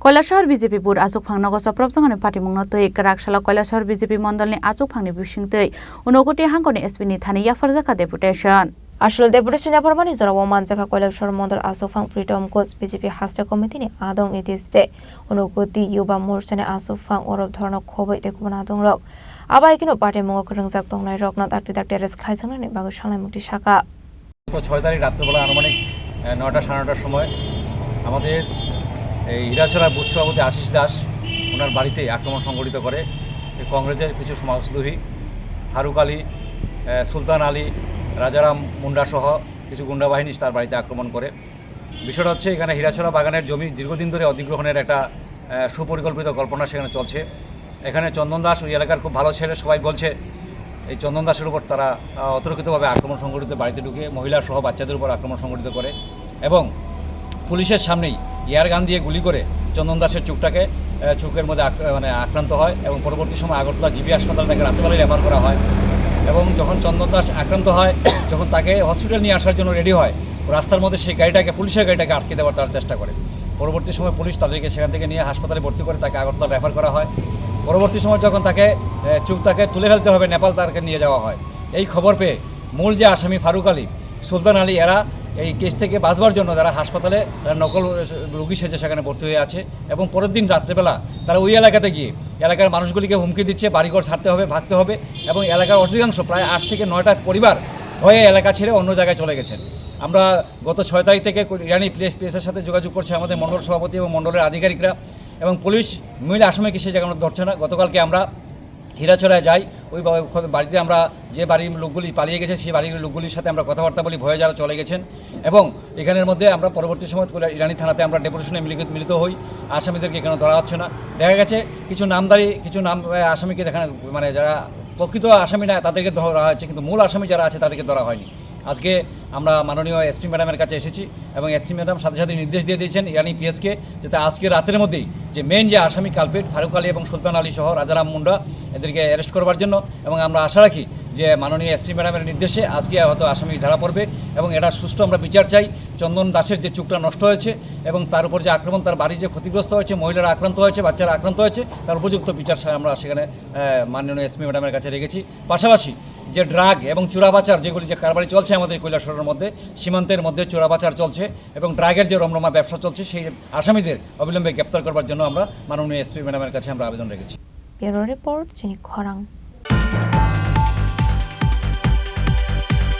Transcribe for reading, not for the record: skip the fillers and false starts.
Kailashahar BJP booth आचुकफां नगसा प्रबजंगानि पार्टीमुंनो तै रागशाला কৈलासहर बिजेपि मण्डलनि आचुकफांनि बिसिंतै उनगति हांगनि एसपिनि थानि याफरजाका डेपुटेशन আসলে ডেপুটেশন এপারমানি জরাও মানজাকা কৈলাসহর মন্ডল आचुकफां फ्रीडम कोच বিজেপি হাস্টা কমিটিনি আদং নির্দেশে উনগতি युवा मोर्चानि आचुकफां अरब धरन खबै देखुना दं रक आबाय किनो पार्टी मुंगो रंजाक दंनाय रकना दाक्ति दाक्ति रेस खायसांनानि बागै सालायमुक्ति शाखा 6 তারিখ রাত্রিবেলা আনুমানিক 9টা 9:30টার সময় আমাদের এই হীরাছড়া বুথ সভাপতি আশিস দাস ওনার বাড়িতে আক্রমণ সংঘটিত করে কংগ্রেসের কিছু সমাজদ্রোহী ফারুক আলী, সুলতান আলী, রাজারাম মুন্ডা সহ কিছু গুন্ডা বাহিনী তার বাড়িতে আক্রমণ করে। বিষয়টা হচ্ছে এখানে হীরাছড়া বাগানের জমি দীর্ঘদিন ধরে অধিগ্রহণের একটা সুপরিকল্পিত কল্পনা সেখানে চলছে। এখানে চন্দন দাস ওই এলাকার খুব ভালো ছেলে, সবাই বলছে এই চন্দন দাসের উপর তারা অতর্কিতভাবে আক্রমণ সংঘটিত বাড়িতে ঢুকে মহিলা সহ বাচ্চাদের উপর আক্রমণ সংঘটিত করে এবং পুলিশের সামনেই এয়ারগান দিয়ে গুলি করে চন্দন দাসের চোখের মধ্যে আক্রান্ত হয় এবং পরবর্তী সময় আগরতলা জিবি হাসপাতাল তাকে রাত্রেবেলায় রেফার করা হয় এবং যখন চন্দন দাস আক্রান্ত হয়, যখন তাকে হসপিটাল নিয়ে আসার জন্য রেডি হয়, রাস্তার মধ্যে সেই পুলিশের গাড়িটাকে আটকে দেওয়ার তার চেষ্টা করে। পরবর্তী সময় পুলিশ তাদেরকে সেখান থেকে নিয়ে হাসপাতালে ভর্তি করে তাকে আগরতলা রেফার করা হয়। পরবর্তী সময় যখন তাকে তুলে ফেলতে হবে, নেপাল তাকে নিয়ে যাওয়া হয়। এই খবর পেয়ে মূল যে আসামি ফারুক আলী, সুলতান আলী, এরা এই কেস থেকে বাঁচবার জন্য তারা হাসপাতালে নকল রোগী সেজে সেখানে ভর্তি হয়ে আছে এবং পরের দিন রাত্রেবেলা তারা ওই এলাকাতে গিয়ে এলাকার মানুষগুলিকে হুমকি দিচ্ছে বাড়িঘর ছাড়তে হবে, ভাগতে হবে এবং এলাকার অধিকাংশ প্রায় 8 থেকে 9টা পরিবার হয়ে এলাকা ছেড়ে অন্য জায়গায় চলে গেছেন। আমরা গত 6 তারিখ থেকে ইরানি পিএসের সাথে যোগাযোগ করছে আমাদের মণ্ডল সভাপতি এবং মণ্ডলের আধিকারিকরা এবং পুলিশ মূল আসামিকে সে জায়গায় ধরছে না। গতকালকে আমরা হীরাছড়ায় যাই, ওই বাড়িতে আমরা যে বাড়ির লোকগুলি পালিয়ে গেছে সেই বাড়ির লোকগুলির সাথে আমরা কথাবার্তা বলি, ভয়ে যারা চলে গেছেন এবং এখানের মধ্যে আমরা পরবর্তী সময় ইরানি থানাতে আমরা ডেপুটেশনে মিলিত হই। আসামিদেরকে কেন ধরা হচ্ছে না, দেখা গেছে কিছু নাম আসামিকে যারা প্রকৃত আসামি না তাদেরকে ধরা হয়েছে, কিন্তু মূল আসামি যারা আছে তাদেরকে ধরা হয়নি। আজকে আমরা মাননীয় এসপি ম্যাডামের কাছে এসেছি এবং এসপি ম্যাডাম সাথে সাথে নির্দেশ দিয়ে দিয়েছেন ইরানি পিএসকে যাতে আজকে রাতের মধ্যেই যে মেন যে আসামি কালপেট ফারুক আলী এবং সুলতান আলী সহ রাজারাম মুন্ডা এদেরকে অ্যারেস্ট করবার জন্য এবং আমরা আশা রাখি যে মাননীয় এসপি ম্যাডামের নির্দেশে আজকে হয়তো আসামি ধরা পড়বে এবং এটা সুষ্ঠু আমরা বিচার চাই। চন্দন দাসের যে চোখটা নষ্ট হয়েছে এবং তার উপর যে আক্রমণ, তার বাড়ি যে ক্ষতিগ্রস্ত হয়েছে, মহিলারা আক্রান্ত হয়েছে, বাচ্চারা আক্রান্ত হয়েছে, তার উপযুক্ত বিচার আমরা সেখানে মাননীয় এসপি ম্যাডামের কাছে রেখেছি। পাশাপাশি যে ড্রাগ এবং চোরাপাচার যেগুলি যে কারবারি চলছে আমাদের কৈলাসহরের মধ্যে, সীমান্তের মধ্যে চোরাপাচার চলছে এবং ড্রাগের যে রমরমা ব্যবসা চলছে, সেই আসামিদের অবিলম্বে গ্রেপ্তার করবার জন্য আমরা মাননীয় এসপি ম্যাডামের কাছে আমরা আবেদন রেখেছি। Bureau report, খরাং।